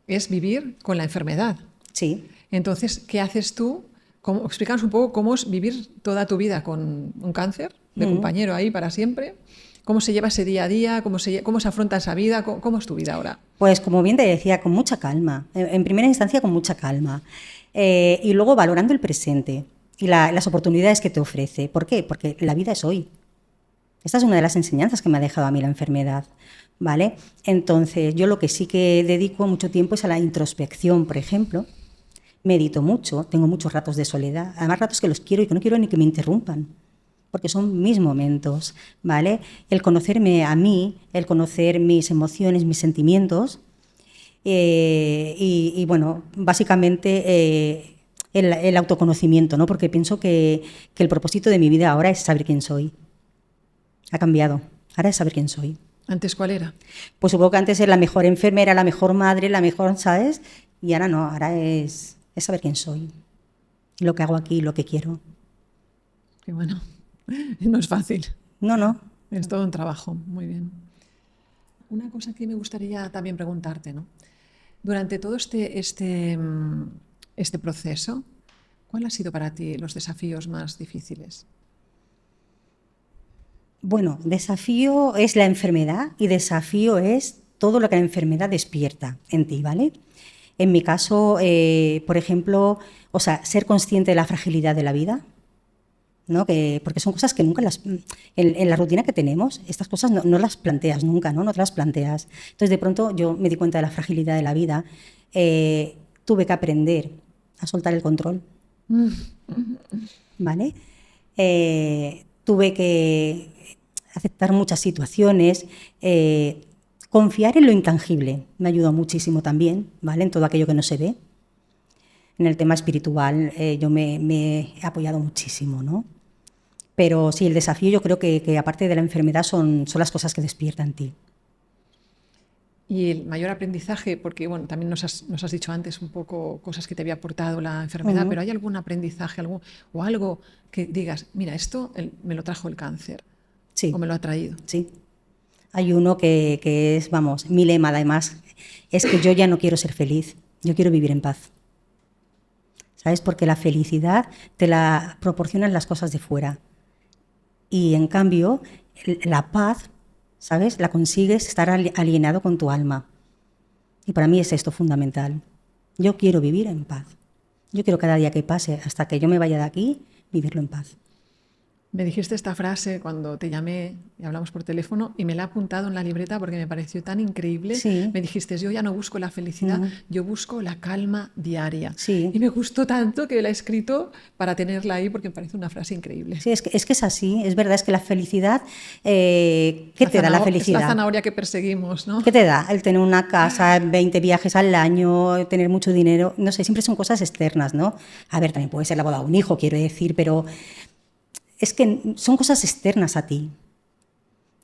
es vivir con la enfermedad. Sí. Entonces, ¿qué haces tú? Explícanos un poco cómo es vivir toda tu vida con un cáncer de compañero ahí para siempre. ¿Cómo se lleva ese día a día? ¿Cómo se afronta esa vida? ¿Cómo es tu vida ahora? Pues como bien te decía, con mucha calma. En primera instancia, con mucha calma. Y luego valorando el presente y las oportunidades que te ofrece. ¿Por qué? Porque la vida es hoy. Esta es una de las enseñanzas que me ha dejado a mí la enfermedad, ¿vale? Entonces, yo lo que sí que dedico mucho tiempo es a la introspección, por ejemplo. Medito mucho, tengo muchos ratos de soledad, además ratos que los quiero y que no quiero ni que me interrumpan, porque son mis momentos, ¿vale? El conocerme a mí, el conocer mis emociones, mis sentimientos, y bueno, básicamente el autoconocimiento, ¿no? Porque pienso que el propósito de mi vida ahora es saber quién soy. Ha cambiado, ahora es saber quién soy. ¿Antes cuál era? Pues supongo que antes era la mejor enfermera, la mejor madre, la mejor, ¿sabes? Y ahora no, ahora es saber quién soy, lo que hago aquí, lo que quiero. Qué bueno, no es fácil. No. Es todo un trabajo, muy bien. Una cosa que me gustaría también preguntarte, ¿no? Durante todo este proceso, ¿cuál ha sido para ti los desafíos más difíciles? Bueno, desafío es la enfermedad y desafío es todo lo que la enfermedad despierta en ti, ¿vale? En mi caso, por ejemplo, o sea, ser consciente de la fragilidad de la vida, ¿no? Porque son cosas que nunca en la rutina que tenemos, estas cosas no las planteas nunca, ¿no? No te las planteas. Entonces, de pronto yo me di cuenta de la fragilidad de la vida, tuve que aprender a soltar el control, ¿vale? Tuve que aceptar muchas situaciones, confiar en lo intangible me ayudó muchísimo también, ¿vale? En todo aquello que no se ve. En el tema espiritual yo me he apoyado muchísimo, ¿no? Pero sí, el desafío yo creo que aparte de la enfermedad son las cosas que despiertan en ti. Y el mayor aprendizaje, porque bueno, también nos has dicho antes un poco cosas que te había aportado la enfermedad, pero ¿hay algún aprendizaje o algo que digas, mira, esto me lo trajo el cáncer? Sí. ¿O me lo ha traído? Sí. Hay uno que es, vamos, mi lema además, es que yo ya no quiero ser feliz, yo quiero vivir en paz. ¿Sabes? Porque la felicidad te la proporcionan las cosas de fuera. Y en cambio, la paz ¿sabes? La consigues estar alineado con tu alma. Y para mí es esto fundamental. Yo quiero vivir en paz. Yo quiero cada día que pase, hasta que yo me vaya de aquí, vivirlo en paz. Me dijiste esta frase cuando te llamé y hablamos por teléfono y me la he apuntado en la libreta porque me pareció tan increíble. Sí. Me dijiste, yo ya no busco la felicidad, yo busco la calma diaria. Sí. Y me gustó tanto que la he escrito para tenerla ahí porque me parece una frase increíble. Sí, es que es así, es verdad, es que la felicidad, ¿qué te da la felicidad? Es la zanahoria que perseguimos, ¿no? ¿Qué te da? El tener una casa, 20 viajes al año, tener mucho dinero, no sé, siempre son cosas externas, ¿no? A ver, también puede ser la boda de un hijo, quiero decir, pero es que son cosas externas a ti,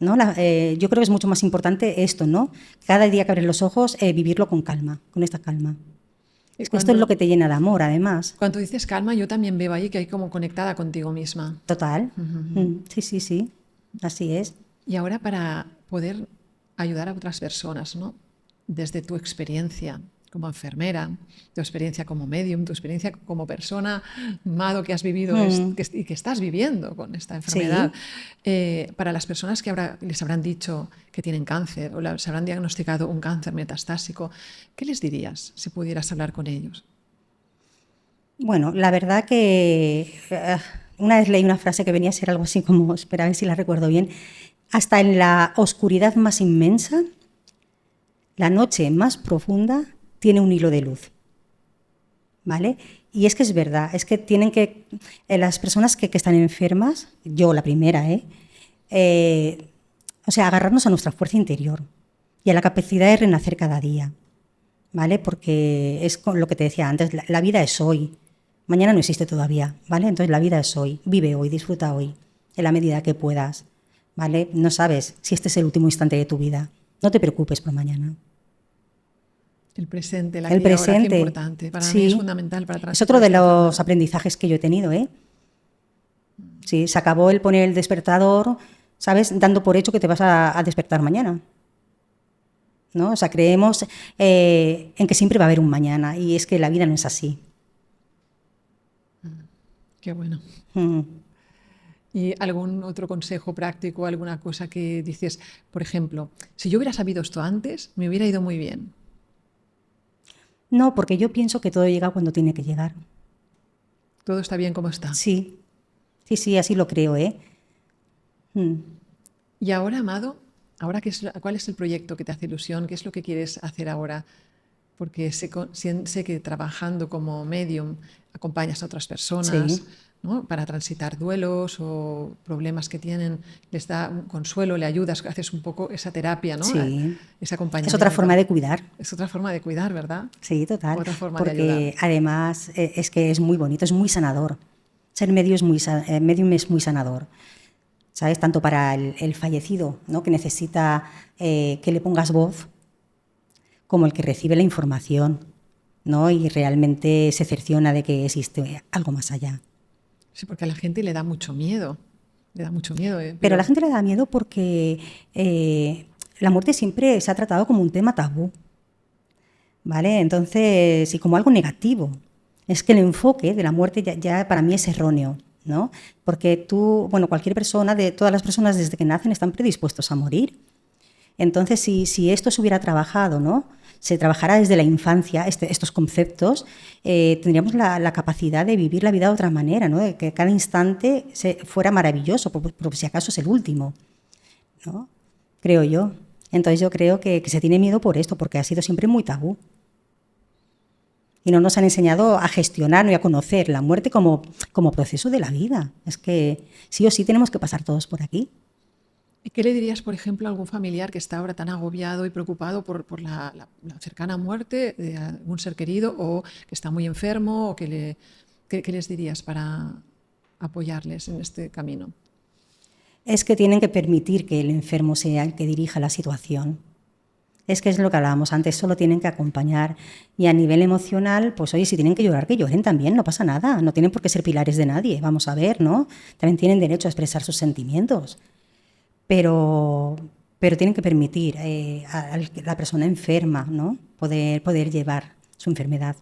¿no? Yo creo que es mucho más importante esto, ¿no? Cada día que abres los ojos, vivirlo con calma, con esta calma. Es que esto es lo que te llena de amor, además. Cuando dices calma, yo también veo ahí que hay como conectada contigo misma. Total. Sí. Así es. Y ahora para poder ayudar a otras personas, ¿no? Desde tu experiencia como enfermera, tu experiencia como medium, tu experiencia como persona, Mado, que has vivido y que estás viviendo con esta enfermedad. Sí. Para las personas que ahora les habrán dicho que tienen cáncer o les habrán diagnosticado un cáncer metastásico, ¿qué les dirías si pudieras hablar con ellos? Bueno, la verdad que una vez leí una frase que venía a ser algo así como, espera a ver si la recuerdo bien, hasta en la oscuridad más inmensa, la noche más profunda tiene un hilo de luz, ¿vale? Y es que es verdad, es que tienen que, las personas que están enfermas, yo la primera, o sea, agarrarnos a nuestra fuerza interior y a la capacidad de renacer cada día, ¿vale? Porque es con lo que te decía antes, la vida es hoy, mañana no existe todavía, ¿vale? Entonces la vida es hoy, vive hoy, disfruta hoy, en la medida que puedas, ¿vale? No sabes si este es el último instante de tu vida, no te preocupes por mañana. El presente, la vida ahora, qué importante. Para mí es fundamental para transitar. Es otro de los aprendizajes que yo he tenido, ¿eh? Sí, se acabó el poner el despertador, ¿sabes? Dando por hecho que te vas a despertar mañana, ¿no? O sea, creemos en que siempre va a haber un mañana y es que la vida no es así. Qué bueno. ¿Y algún otro consejo práctico, alguna cosa que dices, por ejemplo, si yo hubiera sabido esto antes, me hubiera ido muy bien? No, porque yo pienso que todo llega cuando tiene que llegar. ¿Todo está bien como está? Sí, así lo creo, ¿eh? Y ahora, Amado, ¿cuál es el proyecto que te hace ilusión? ¿Qué es lo que quieres hacer ahora? Porque sé que trabajando como medium acompañas a otras personas, sí, ¿no? Para transitar duelos o problemas que tienen, les da un consuelo, le ayudas, haces un poco esa terapia, ¿no? Sí. Ese acompañamiento. Es otra forma de cuidar. Es otra forma de cuidar, ¿verdad? Sí, total. Otra forma porque de ayudar. Además es que es muy bonito, es muy sanador. Ser medium es muy sanador. ¿Sabes? Tanto para el fallecido, ¿no? Que necesita que le pongas voz, como el que recibe la información, ¿no? Y realmente se cerciona de que existe algo más allá. Sí, porque a la gente le da mucho miedo. Le da mucho miedo. Pero a la gente le da miedo porque la muerte siempre se ha tratado como un tema tabú, ¿vale? Entonces, y como algo negativo. Es que el enfoque de la muerte ya para mí es erróneo, ¿no? Porque cualquier persona, todas las personas desde que nacen están predispuestos a morir. Entonces, si esto se hubiera trabajado, ¿no? Se trabajara desde la infancia estos conceptos, tendríamos la capacidad de vivir la vida de otra manera, ¿no? De que cada instante fuera maravilloso, por si acaso es el último, ¿no? Creo yo. Entonces yo creo que se tiene miedo por esto, porque ha sido siempre muy tabú. Y no nos han enseñado a gestionar y a conocer la muerte como proceso de la vida. Es que sí o sí tenemos que pasar todos por aquí. ¿Y qué le dirías, por ejemplo, a algún familiar que está ahora tan agobiado y preocupado por la cercana muerte de algún ser querido o que está muy enfermo? O ¿qué les dirías para apoyarles en este camino? Es que tienen que permitir que el enfermo sea el que dirija la situación. Es que es lo que hablábamos antes, solo tienen que acompañar. Y a nivel emocional, pues oye, si tienen que llorar, que lloren también, no pasa nada. No tienen por qué ser pilares de nadie, vamos a ver, ¿no? También tienen derecho a expresar sus sentimientos. Pero tienen que permitir a la persona enferma, ¿no? poder llevar su enfermedad.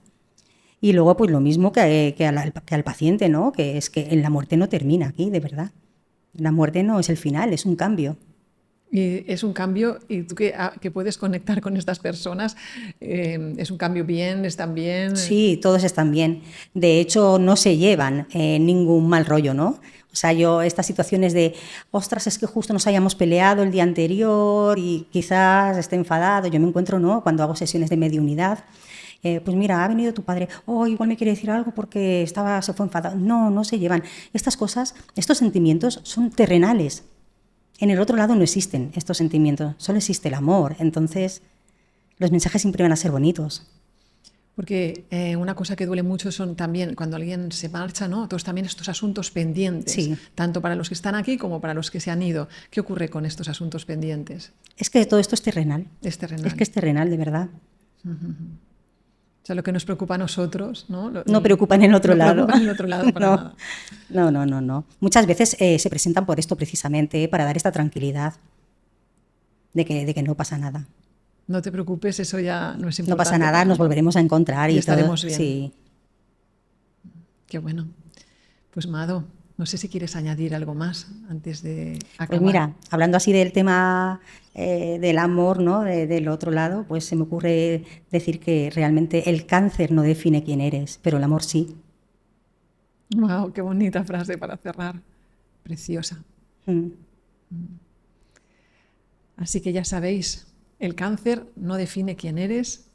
Y luego, pues lo mismo que al paciente, ¿no? Que es que en la muerte no termina aquí, de verdad. La muerte no es el final, es un cambio. Y es un cambio, y tú que puedes conectar con estas personas, es un cambio bien, están bien. Sí, todos están bien. De hecho, no se llevan ningún mal rollo, ¿no? O sea, yo estas situaciones de, ostras, es que justo nos hayamos peleado el día anterior y quizás esté enfadado. Yo me encuentro, ¿no? Cuando hago sesiones de mediunidad, pues mira, ha venido tu padre, oh, igual me quiere decir algo porque se fue enfadado. No, no se llevan. Estas cosas, estos sentimientos son terrenales. En el otro lado no existen estos sentimientos, solo existe el amor. Entonces, los mensajes siempre van a ser bonitos. Porque una cosa que duele mucho son también cuando alguien se marcha, ¿no? Todos también estos asuntos pendientes, Sí. tanto para los que están aquí como para los que se han ido. ¿Qué ocurre con estos asuntos pendientes? Es que todo esto es terrenal. Es terrenal. Es que es terrenal, de verdad. O sea, lo que nos preocupa a nosotros, ¿no? No preocupa en el otro no lado. preocupa en el otro lado para nada. No. Muchas veces se presentan por esto precisamente, para dar esta tranquilidad de que no pasa nada. No te preocupes, eso ya no es importante. No pasa nada, nos volveremos a encontrar y estaremos todo. bien. Sí. Qué bueno. Pues Mado, no sé si quieres añadir algo más antes de acabar. Pues mira, hablando así del tema del amor, ¿no? Del otro lado, pues se me ocurre decir que realmente el cáncer no define quién eres, pero el amor sí. Wow, qué bonita frase para cerrar. Preciosa. Así que ya sabéis, el cáncer no define quién eres,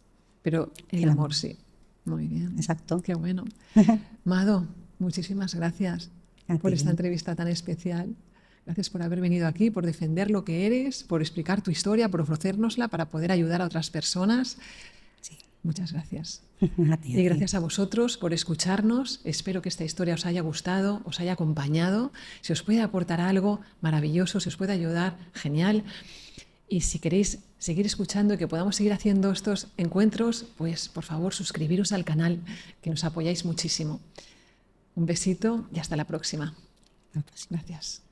pero el amor sí. Muy bien. Exacto. Qué bueno. Mado, muchísimas gracias por esta entrevista tan especial. Gracias por haber venido aquí, por defender lo que eres, por explicar tu historia, por ofrecérnosla para poder ayudar a otras personas. Sí. Muchas gracias. A ti. Y gracias a vosotros por escucharnos. Espero que esta historia os haya gustado, os haya acompañado. Si os puede aportar algo maravilloso, si os puede ayudar, genial. Y si queréis seguir escuchando y que podamos seguir haciendo estos encuentros, pues por favor suscribiros al canal, que nos apoyáis muchísimo. Un besito y hasta la próxima. Gracias.